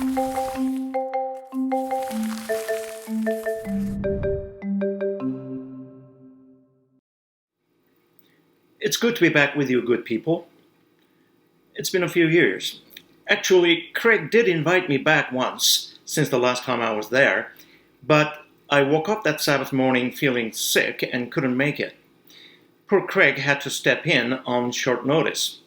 It's good to be back with you, good people. It's been a few years. Actually, Craig did invite me back once since the last time I was there, but I woke up that Sabbath morning feeling sick and couldn't make it. Poor Craig had to step in on short notice.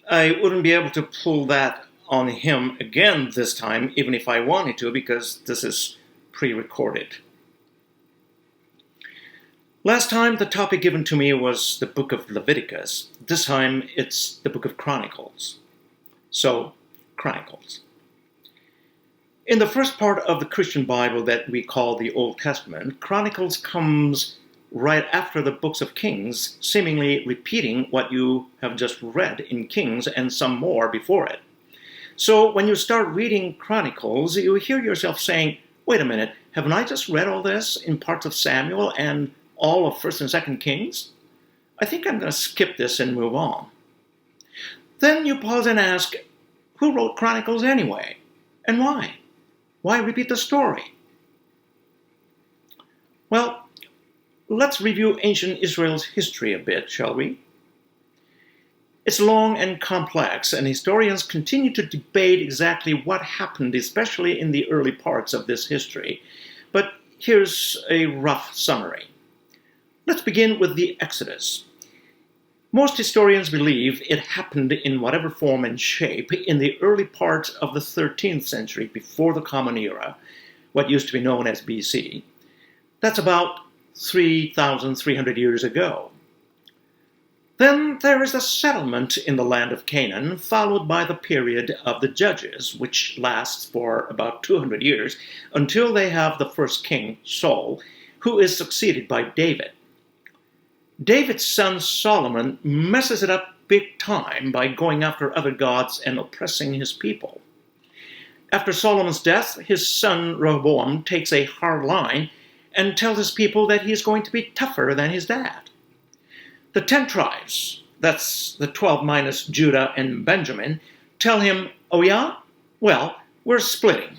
I wouldn't be able to pull that on him again this time, even if I wanted to, because this is pre-recorded. Last time, the topic given to me was the Book of Leviticus. This time, it's the Book of Chronicles. So, Chronicles. In the first part of the Christian Bible that we call the Old Testament, Chronicles comes right after the books of Kings, seemingly repeating what you have just read in Kings and some more before it. So, when you start reading Chronicles, you hear yourself saying, wait a minute, haven't I just read all this in parts of Samuel and all of 1st and 2nd Kings? I think I'm going to skip this and move on. Then you pause and ask, who wrote Chronicles anyway? And why? Why repeat the story? Well, let's review ancient Israel's history a bit, shall we? It's long and complex, and historians continue to debate exactly what happened, especially in the early parts of this history. But here's a rough summary. Let's begin with the Exodus. Most historians believe it happened in whatever form and shape in the early part of the 13th century before the Common Era, what used to be known as BC. That's about 3,300 years ago. Then there is the settlement in the land of Canaan, followed by the period of the Judges, which lasts for about 200 years until they have the first king, Saul, who is succeeded by David. David's son Solomon messes it up big time by going after other gods and oppressing his people. After Solomon's death, his son Rehoboam takes a hard line and tells his people that he is going to be tougher than his dad. The 10 tribes, that's the 12 minus Judah and Benjamin, tell him, oh yeah? Well, we're splitting.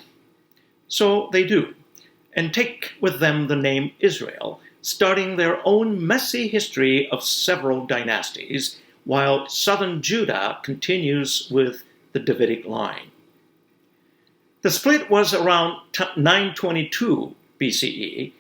So they do, and take with them the name Israel, starting their own messy history of several dynasties, while southern Judah continues with the Davidic line. The split was around 922 BCE.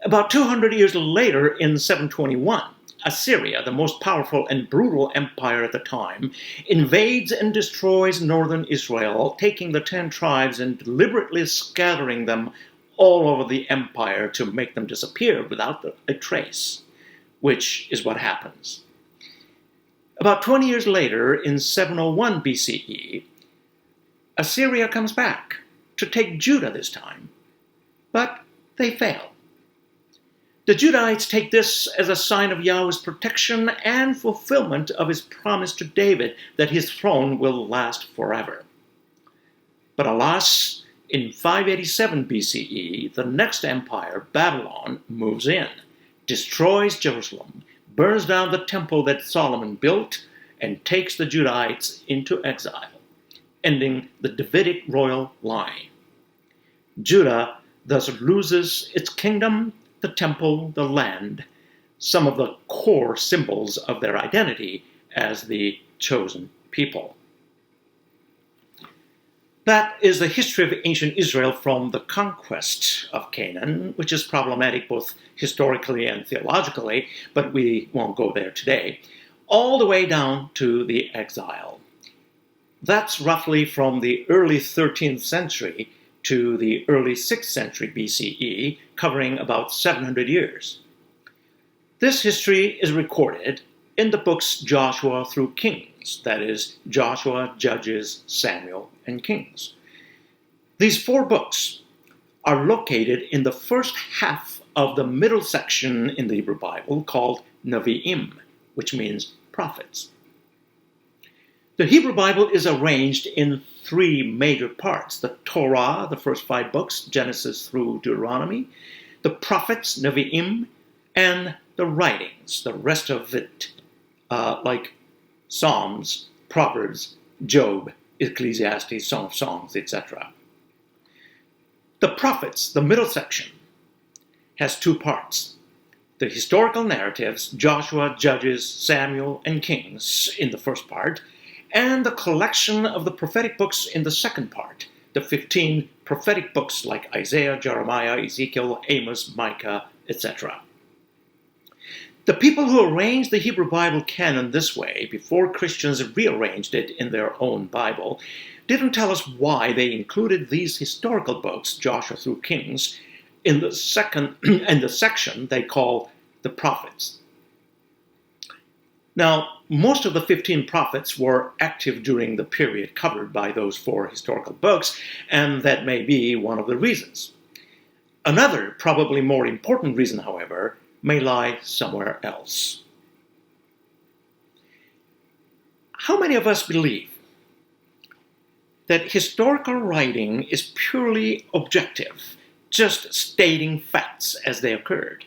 About 200 years later, in 721, Assyria, the most powerful and brutal empire at the time, invades and destroys northern Israel, taking the 10 tribes and deliberately scattering them all over the empire to make them disappear without a trace, which is what happens. About 20 years later, in 701 BCE, Assyria comes back to take Judah this time, but they fail. The Judahites take this as a sign of Yahweh's protection and fulfillment of his promise to David that his throne will last forever. But alas, in 587 BCE, the next empire, Babylon, moves in, destroys Jerusalem, burns down the temple that Solomon built, and takes the Judahites into exile, ending the Davidic royal line. Judah thus loses its kingdom, the temple, the land, some of the core symbols of their identity as the chosen people. That is the history of ancient Israel from the conquest of Canaan, which is problematic both historically and theologically, but we won't go there today, all the way down to the exile. That's roughly from the early 13th century to the early 6th century BCE, covering about 700 years. This history is recorded in the books Joshua through Kings, that is, Joshua, Judges, Samuel, and Kings. These 4 books are located in the first half of the middle section in the Hebrew Bible called Nevi'im, which means prophets. The Hebrew Bible is arranged in 3 major parts: the Torah, the first 5 books, Genesis through Deuteronomy, the prophets, Nevi'im, and the writings, the rest of it, like Psalms, Proverbs, Job, Ecclesiastes, Song of Songs, etc. The Prophets, the middle section, has two parts. The historical narratives, Joshua, Judges, Samuel, and Kings in the first part, and the collection of the prophetic books in the second part, the 15 prophetic books like Isaiah, Jeremiah, Ezekiel, Amos, Micah, etc. The people who arranged the Hebrew Bible canon this way, before Christians rearranged it in their own Bible, didn't tell us why they included these historical books, Joshua through Kings, in the section they call the prophets. Now, most of the 15 prophets were active during the period covered by those 4 historical books, and that may be one of the reasons. Another, probably more important reason, however, may lie somewhere else. How many of us believe that historical writing is purely objective, just stating facts as they occurred?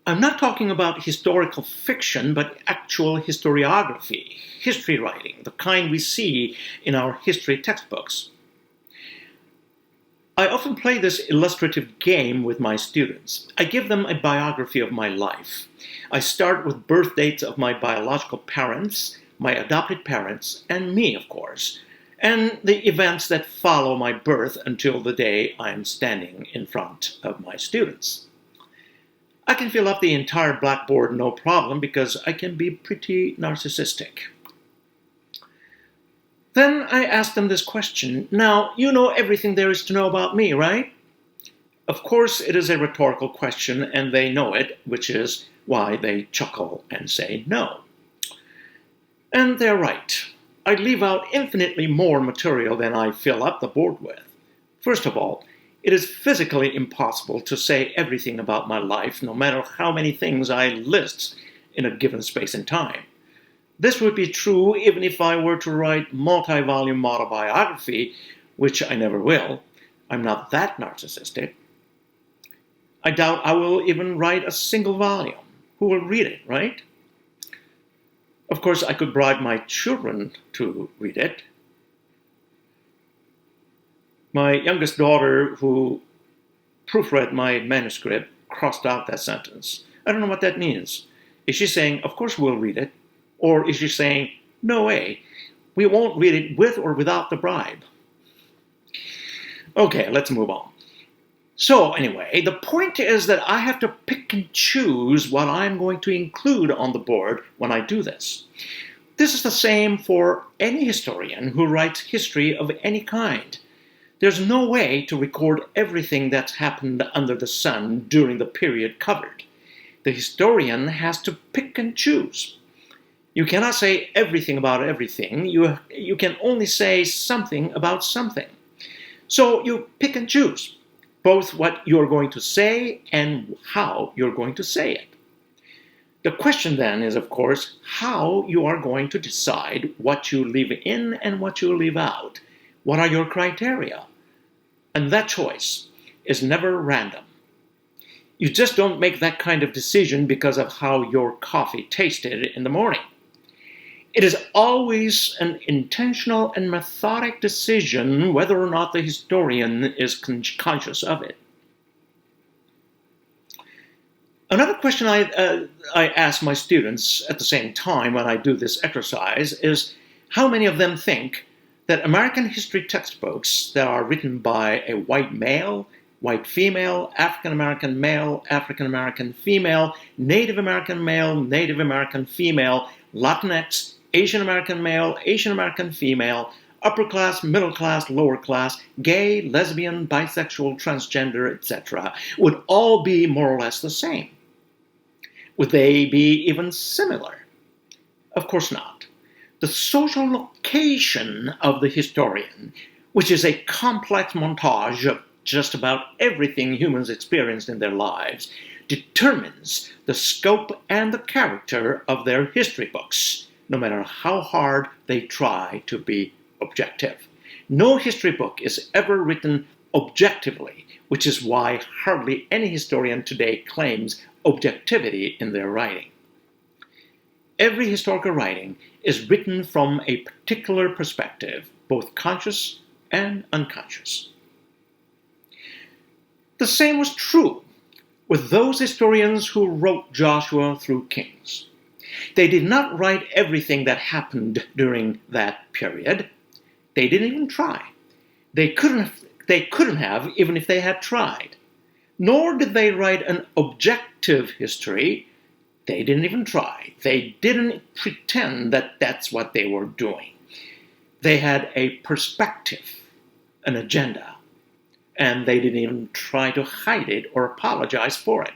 I'm not talking about historical fiction, but actual historiography, history writing, the kind we see in our history textbooks. I often play this illustrative game with my students. I give them a biography of my life. I start with birth dates of my biological parents, my adopted parents, and me, of course, and the events that follow my birth until the day I'm standing in front of my students. I can fill up the entire blackboard no problem because I can be pretty narcissistic. Then I ask them this question. Now, you know everything there is to know about me, right? Of course, it is a rhetorical question, and they know it, which is why they chuckle and say no. And they're right. I leave out infinitely more material than I fill up the board with. First of all, it is physically impossible to say everything about my life, no matter how many things I list in a given space and time. This would be true even if I were to write multi-volume autobiography, which I never will. I'm not that narcissistic. I doubt I will even write a single volume. Who will read it, right? Of course, I could bribe my children to read it. My youngest daughter, who proofread my manuscript, crossed out that sentence. I don't know what that means. Is she saying, of course we'll read it? Or is she saying, no way, we won't read it with or without the bribe? Okay, let's move on. So anyway, the point is that I have to pick and choose what I'm going to include on the board when I do this. This is the same for any historian who writes history of any kind. There's no way to record everything that's happened under the sun during the period covered. The historian has to pick and choose. You cannot say everything about everything. You can only say something about something. So you pick and choose, both what you're going to say and how you're going to say it. The question then is, of course, how you are going to decide what you leave in and what you leave out. What are your criteria? And that choice is never random. You just don't make that kind of decision because of how your coffee tasted in the morning. It is always an intentional and methodic decision whether or not the historian is conscious of it. Another question I ask my students at the same time when I do this exercise is how many of them think that American history textbooks that are written by a white male, white female, African American female, Native American male, Native American female, Latinx, Asian American male, Asian American female, upper class, middle class, lower class, gay, lesbian, bisexual, transgender, etc., would all be more or less the same? Would they be even similar? Of course not. The social location of the historian, which is a complex montage of just about everything humans experienced in their lives, determines the scope and the character of their history books, no matter how hard they try to be objective. No history book is ever written objectively, which is why hardly any historian today claims objectivity in their writing. Every historical writing is written from a particular perspective, both conscious and unconscious. The same was true with those historians who wrote Joshua through Kings. They did not write everything that happened during that period. They didn't even try. They couldn't have even if they had tried. Nor did they write an objective history. They didn't even try. They didn't pretend that that's what they were doing. They had a perspective, an agenda, and they didn't even try to hide it or apologize for it.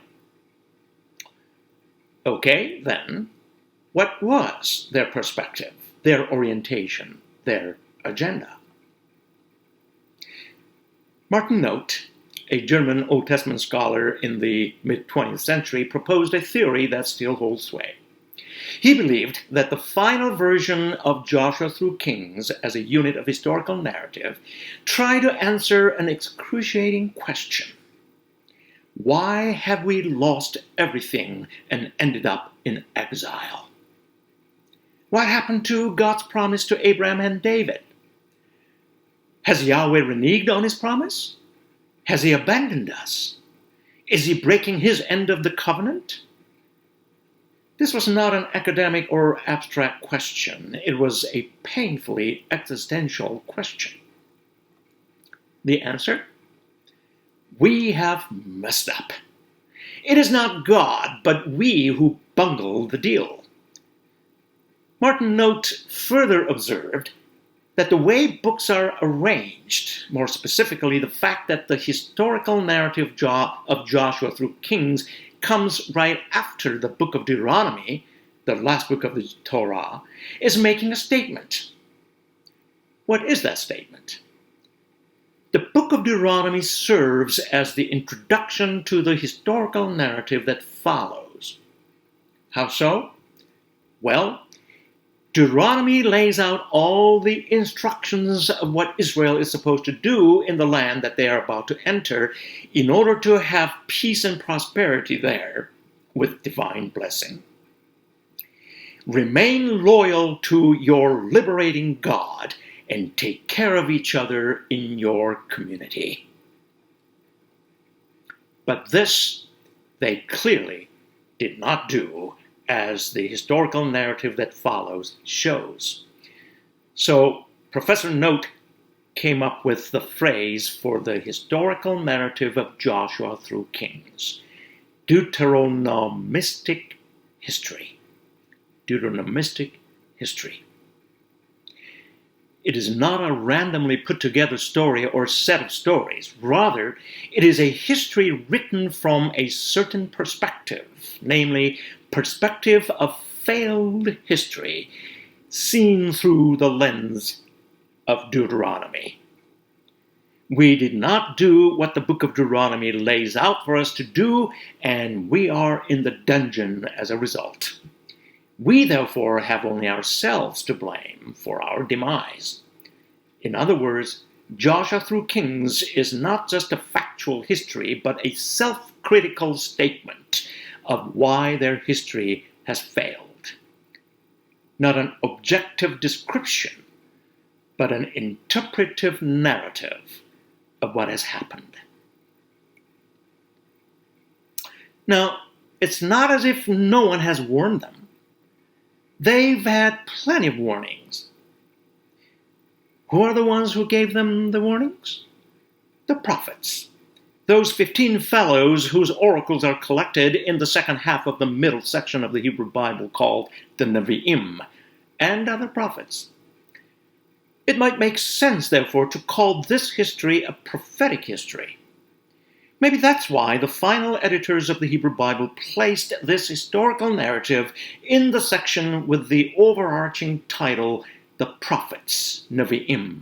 Okay, then, what was their perspective, their orientation, their agenda? Martin Noth, a German Old Testament scholar in the mid-20th century, proposed a theory that still holds sway. He believed that the final version of Joshua through Kings as a unit of historical narrative tried to answer an excruciating question. Why have we lost everything and ended up in exile? What happened to God's promise to Abraham and David? Has Yahweh reneged on his promise? Has he abandoned us? Is he breaking his end of the covenant? This was not an academic or abstract question. It was a painfully existential question. The answer? We have messed up. It is not God, but we who bungled the deal. Martin Noth further observed that the way books are arranged, more specifically the fact that the historical narrative of Joshua through Kings comes right after the book of Deuteronomy, the last book of the Torah, is making a statement. What is that statement? The book of Deuteronomy serves as the introduction to the historical narrative that follows. How so? Well, Deuteronomy lays out all the instructions of what Israel is supposed to do in the land that they are about to enter in order to have peace and prosperity there with divine blessing. Remain loyal to your liberating God and take care of each other in your community. But this they clearly did not do, as the historical narrative that follows shows. So Professor Noth came up with the phrase for the historical narrative of Joshua through Kings: Deuteronomistic history. Deuteronomistic history. It is not a randomly put together story or set of stories. Rather, it is a history written from a certain perspective, namely, perspective of failed history, seen through the lens of Deuteronomy. We did not do what the book of Deuteronomy lays out for us to do, and we are in the dungeon as a result. We, therefore, have only ourselves to blame for our demise. In other words, Joshua through Kings is not just a factual history, but a self-critical statement of why their history has failed. Not an objective description, but an interpretive narrative of what has happened. Now, it's not as if no one has warned them. They've had plenty of warnings. Who are the ones who gave them the warnings? The prophets. Those 15 fellows whose oracles are collected in the second half of the middle section of the Hebrew Bible called the Nevi'im, and other prophets. It might make sense, therefore, to call this history a prophetic history. Maybe that's why the final editors of the Hebrew Bible placed this historical narrative in the section with the overarching title, The Prophets, Nevi'im.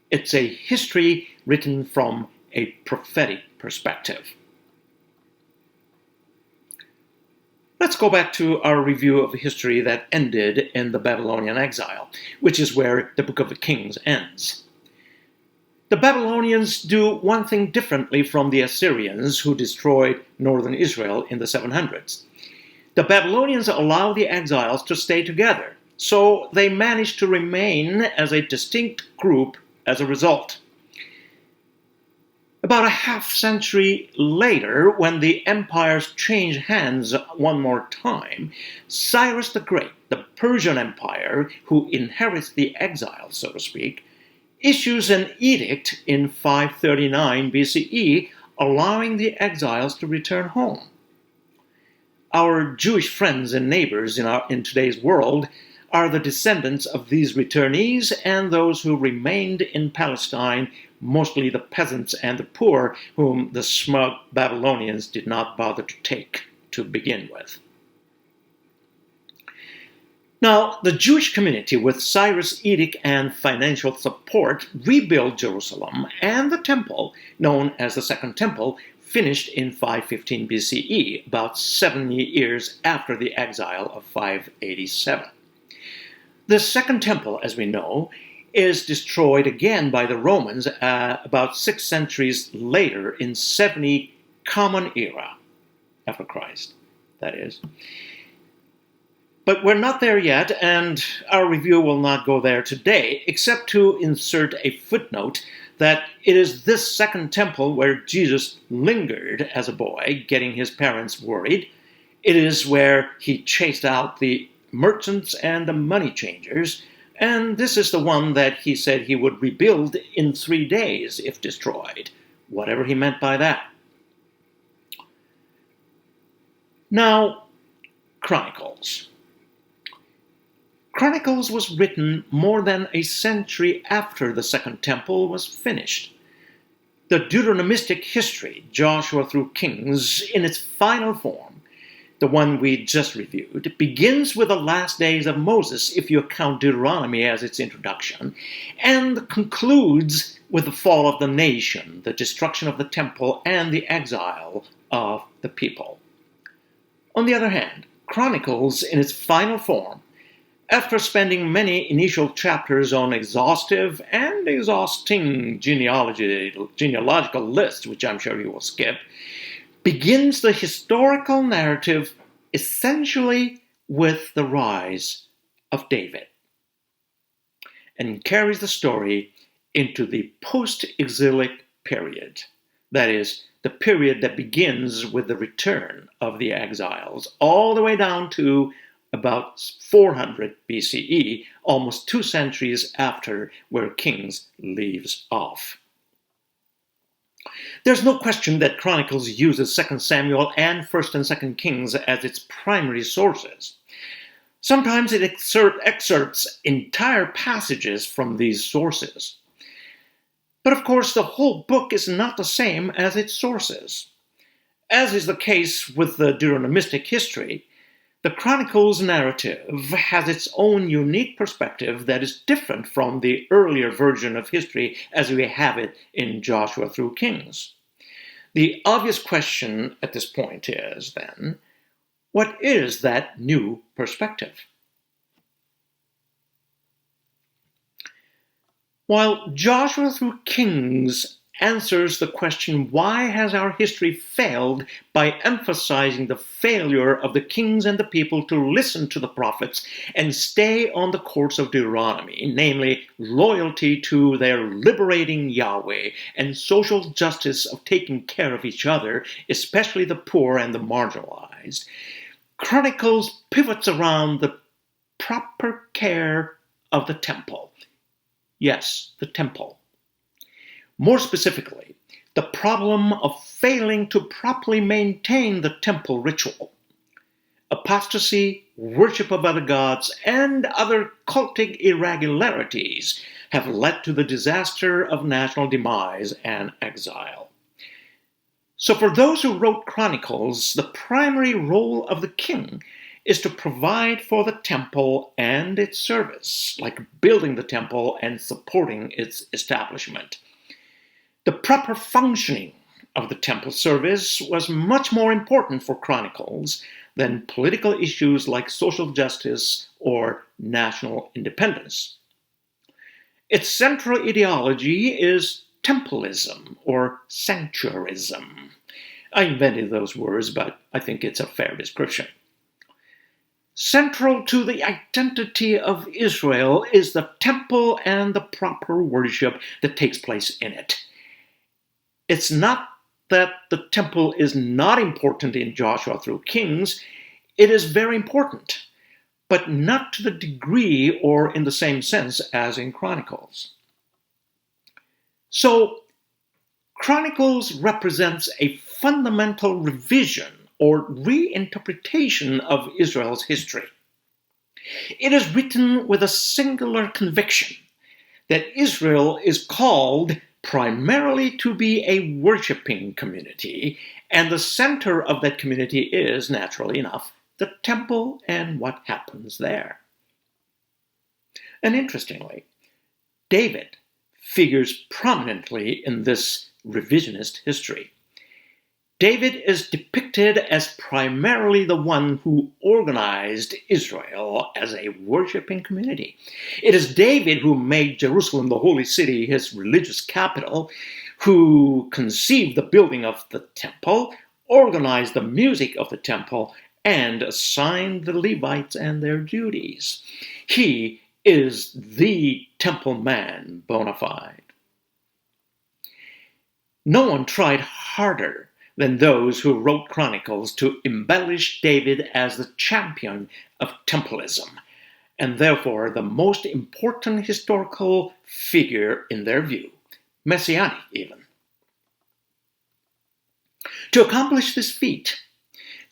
It's a history written from a prophetic perspective. Let's go back to our review of history that ended in the Babylonian exile, which is where the Book of the Kings ends. The Babylonians do one thing differently from the Assyrians who destroyed northern Israel in the 700s. The Babylonians allowed the exiles to stay together, so they managed to remain as a distinct group as a result. About a half-century later, when the empires changed hands one more time, Cyrus the Great, the Persian Empire, who inherits the exile, so to speak, issues an edict in 539 BCE, allowing the exiles to return home. Our Jewish friends and neighbors in today's world are the descendants of these returnees and those who remained in Palestine, mostly the peasants and the poor, whom the smug Babylonians did not bother to take to begin with. Now, the Jewish community, with Cyrus' edict and financial support, rebuilt Jerusalem, and the temple, known as the Second Temple, finished in 515 BCE, about 70 years after the exile of 587. The Second Temple, as we know, is destroyed again by the Romans about 6 centuries later in 70 Common Era, after Christ, that is. But we're not there yet, and our review will not go there today, except to insert a footnote that it is this Second Temple where Jesus lingered as a boy, getting his parents worried. It is where he chased out the merchants and the money changers, and this is the one that he said he would rebuild in 3 days if destroyed, whatever he meant by that. Now, Chronicles. Chronicles was written more than a century after the Second Temple was finished. The Deuteronomistic history, Joshua through Kings, in its final form, the one we just reviewed, begins with the last days of Moses, if you account Deuteronomy as its introduction, and concludes with the fall of the nation, the destruction of the temple, and the exile of the people. On the other hand, Chronicles, in its final form, after spending many initial chapters on exhaustive and exhausting genealogical lists, which I'm sure you will skip, begins the historical narrative essentially with the rise of David, and carries the story into the post-exilic period, that is, the period that begins with the return of the exiles, all the way down to about 400 BCE, almost 2 centuries after where Kings leaves off. There's no question that Chronicles uses 2 Samuel and 1 and 2 Kings as its primary sources. Sometimes it excerpts entire passages from these sources. But of course, the whole book is not the same as its sources. As is the case with the Deuteronomistic history, the Chronicles narrative has its own unique perspective that is different from the earlier version of history as we have it in Joshua through Kings. The obvious question at this point is, then, what is that new perspective? While Joshua through Kings answers the question, why has our history failed, by emphasizing the failure of the kings and the people to listen to the prophets and stay on the course of Deuteronomy, namely loyalty to their liberating Yahweh and social justice of taking care of each other, especially the poor and the marginalized. Chronicles pivots around the proper care of the temple. Yes, the temple. More specifically, the problem of failing to properly maintain the temple ritual. Apostasy, worship of other gods, and other cultic irregularities have led to the disaster of national demise and exile. So for those who wrote Chronicles, the primary role of the king is to provide for the temple and its service, like building the temple and supporting its establishment. The proper functioning of the temple service was much more important for Chronicles than political issues like social justice or national independence. Its central ideology is temporism or sanctuarism. I invented those words, but I think it's a fair description. Central to the identity of Israel is the temple and the proper worship that takes place in it. It's not that the temple is not important in Joshua through Kings. It is very important, but not to the degree or in the same sense as in Chronicles. So, Chronicles represents a fundamental revision or reinterpretation of Israel's history. It is written with a singular conviction that Israel is called primarily to be a worshiping community, and the center of that community is, naturally enough, the temple and what happens there. And interestingly, David figures prominently in this revisionist history. David is depicted as primarily the one who organized Israel as a worshiping community. It is David who made Jerusalem, the holy city, his religious capital, who conceived the building of the temple, organized the music of the temple, and assigned the Levites and their duties. He is the temple man bona fide. No one tried harder than those who wrote Chronicles to embellish David as the champion of templism, and therefore the most important historical figure in their view, messianic even. To accomplish this feat,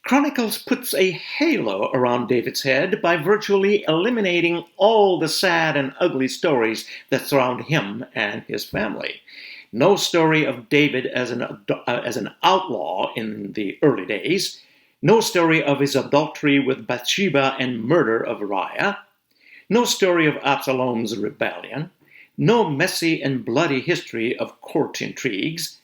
Chronicles puts a halo around David's head by virtually eliminating all the sad and ugly stories that surround him and his family. No story of David as an outlaw in the early days, no story of his adultery with Bathsheba and murder of Uriah, no story of Absalom's rebellion, no messy and bloody history of court intrigues.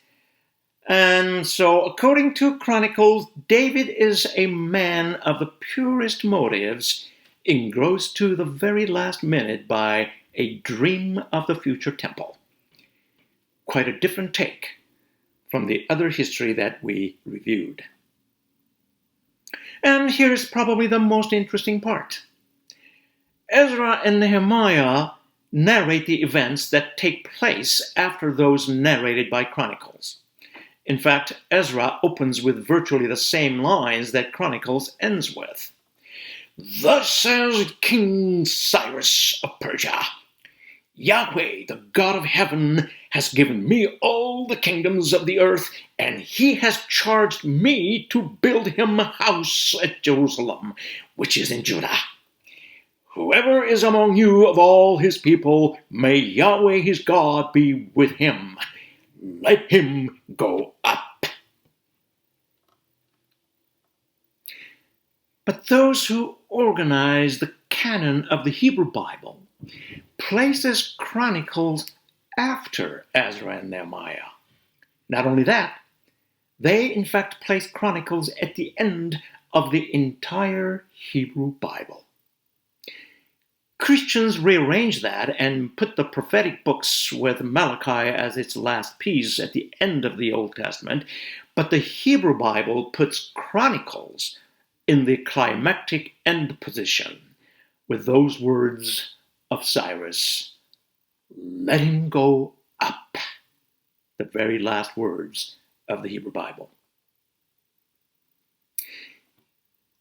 And so, according to Chronicles, David is a man of the purest motives, engrossed to the very last minute by a dream of the future temple. Quite a different take from the other history that we reviewed. And here's probably the most interesting part. Ezra and Nehemiah narrate the events that take place after those narrated by Chronicles. In fact, Ezra opens with virtually the same lines that Chronicles ends with. Thus says King Cyrus of Persia, Yahweh, the God of heaven, has given me all the kingdoms of the earth, and he has charged me to build him a house at Jerusalem, which is in Judah. Whoever is among you of all his people, may Yahweh his God be with him. Let him go up. But those who organize the canon of the Hebrew Bible places Chronicles after Ezra and Nehemiah. Not only that, they in fact place Chronicles at the end of the entire Hebrew Bible. Christians rearrange that and put the prophetic books with Malachi as its last piece at the end of the Old Testament, but the Hebrew Bible puts Chronicles in the climactic end position with those words of Cyrus, let him go up, the very last words of the Hebrew Bible.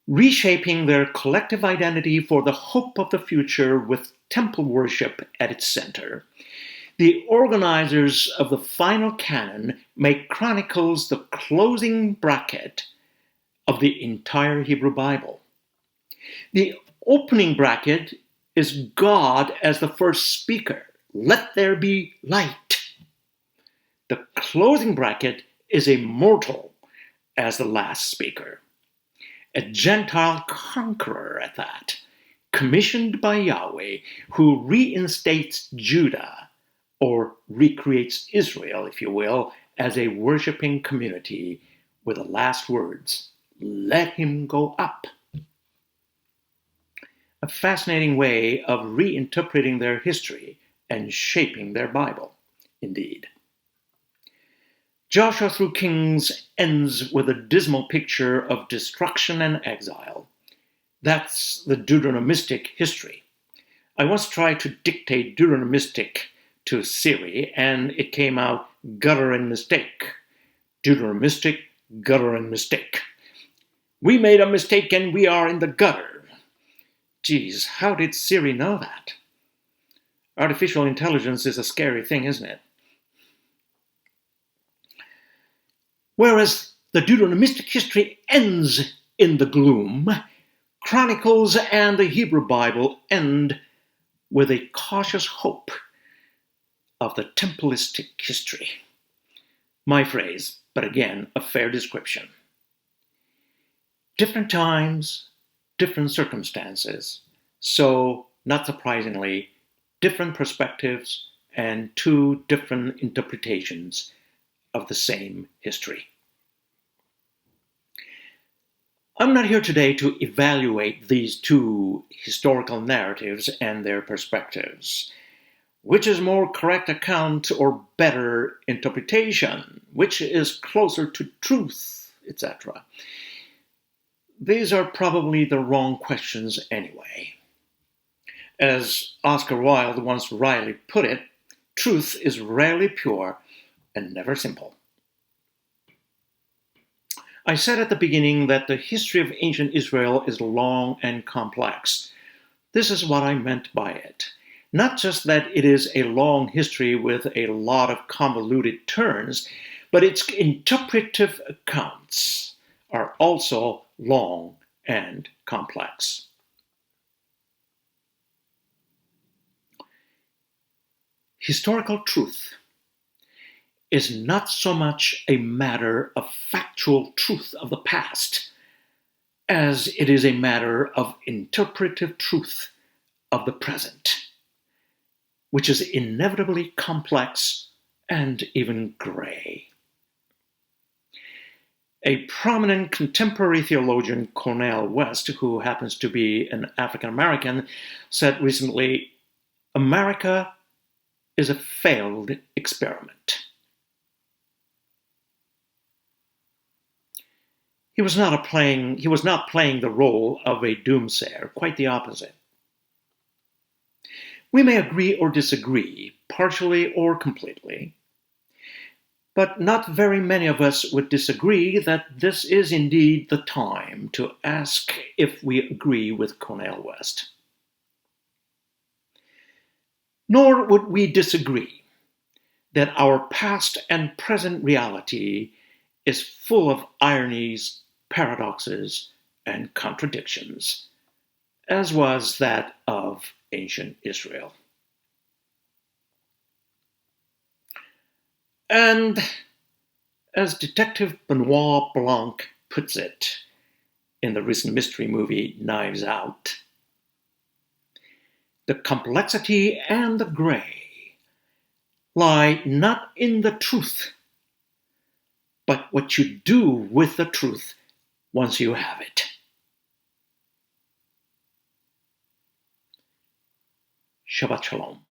Reshaping their collective identity for the hope of the future with temple worship at its center, the organizers of the final canon make Chronicles the closing bracket of the entire Hebrew Bible. The opening bracket is God as the first speaker. Let there be light. The closing bracket is a mortal as the last speaker. A Gentile conqueror at that, commissioned by Yahweh, who reinstates Judah, or recreates Israel, if you will, as a worshiping community with the last words, let him go up. A fascinating way of reinterpreting their history and shaping their Bible, indeed. Joshua through Kings ends with a dismal picture of destruction and exile. That's the Deuteronomistic history. I once tried to dictate Deuteronomistic to Siri, and it came out gutter and mistake. Deuteronomistic, gutter and mistake. We made a mistake and we are in the gutter. Geez, how did Siri know that? Artificial intelligence is a scary thing, isn't it? Whereas the Deuteronomistic history ends in the gloom, Chronicles and the Hebrew Bible end with a cautious hope of the templestic history. My phrase, but again, a fair description. Different times, different circumstances, so, not surprisingly, different perspectives and two different interpretations of the same history. I'm not here today to evaluate these two historical narratives and their perspectives. Which is more correct account or better interpretation? Which is closer to truth, etc.? These are probably the wrong questions anyway. As Oscar Wilde once wryly put it, truth is rarely pure and never simple. I said at the beginning that the history of ancient Israel is long and complex. This is what I meant by it. Not just that it is a long history with a lot of convoluted turns, but its interpretive accounts are also long and complex. Historical truth is not so much a matter of factual truth of the past as it is a matter of interpretive truth of the present, which is inevitably complex and even gray. A prominent contemporary theologian, Cornel West, who happens to be an African American, said recently, "America is a failed experiment." He was not playing the role of a doomsayer, quite the opposite. We may agree or disagree, partially or completely, but not very many of us would disagree that this is indeed the time to ask if we agree with Cornel West. Nor would we disagree that our past and present reality is full of ironies, paradoxes, and contradictions, as was that of ancient Israel. And as Detective Benoit Blanc puts it in the recent mystery movie Knives Out, the complexity and the gray lie not in the truth, but what you do with the truth once you have it. Shabbat Shalom.